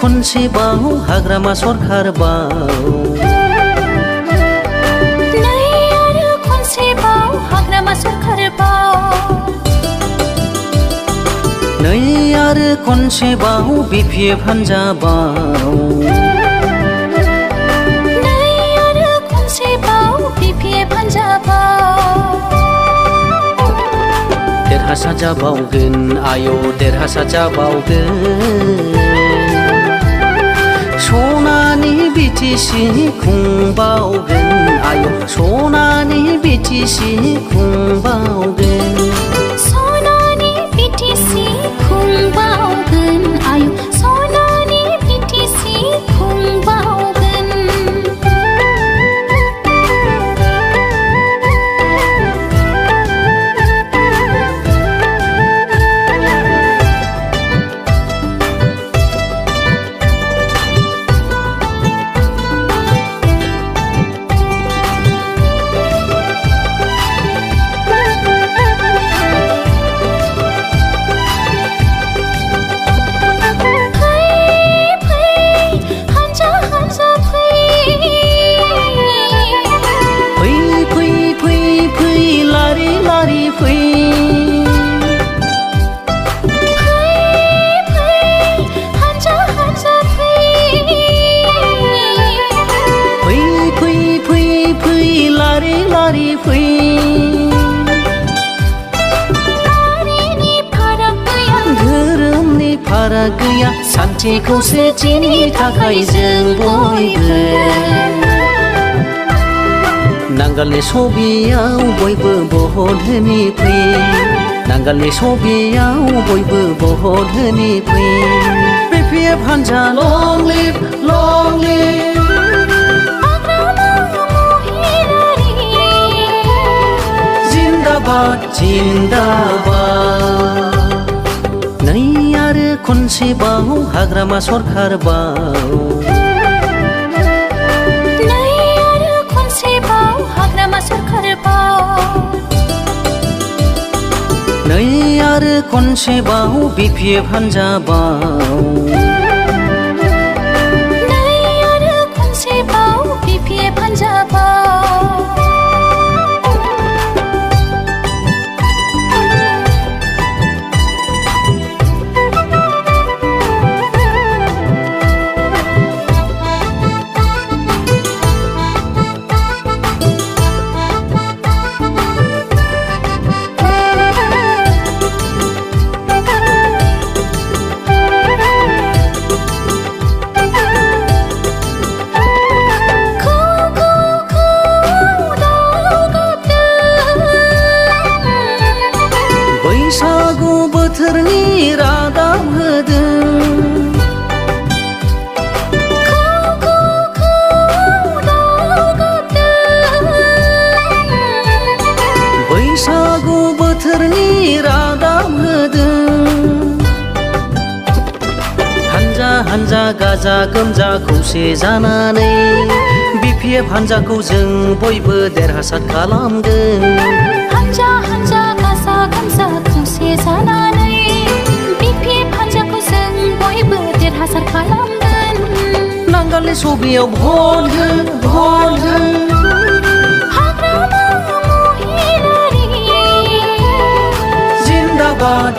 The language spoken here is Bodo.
konsebao hagrama sorker bao नै आरो konsebao hagrama sorker bao नै आरो konsebao BPF हान्जा bao नै आरो konsebao BPF हान्जा bao देरहासार जाबावगोन आयौ देरहासार जाबावगोन सनानि बिटिसि खुंबावगोन आयौ सनानि बिटिसि खुंबावगोन सनानि बिटिसि खुंबावगोन आयौ सनानि बिटिसि खुंबावगोन धोरोमनि फाराग गैया सान्थि खौसेथिनि थाखाय जों बयबो नांगालनि सबियाव बयबो भट होनि फै नांगालनि सबियाव बयबो भट होनि फै BPF हान्जा लं लिभ जिन्दाबाद नै आरो konsebao hagrama sorker bao नै आरो konsebao hagrama sorker bao नै आरो konsebao BPF हान्जा bao नै आरो konsebao BPF हान्जा bao बैसागु बोथोरनि रादाब होदों बैसागु बोथोरनि रादाब होदों हान्जा हान्जा गाजा गोमजा खौसे जानानै BPF हान्जाखौ जों बयबो देरहासार खालामगोन हान्जा हान्जा गाजा गोमजा खौसे जानानै BPF हान्जाखौ जों बयबो देरहासार खालामगोन नांगालनि सबियाव भट हो हाग्रामा महिलारि जिन्दाबाद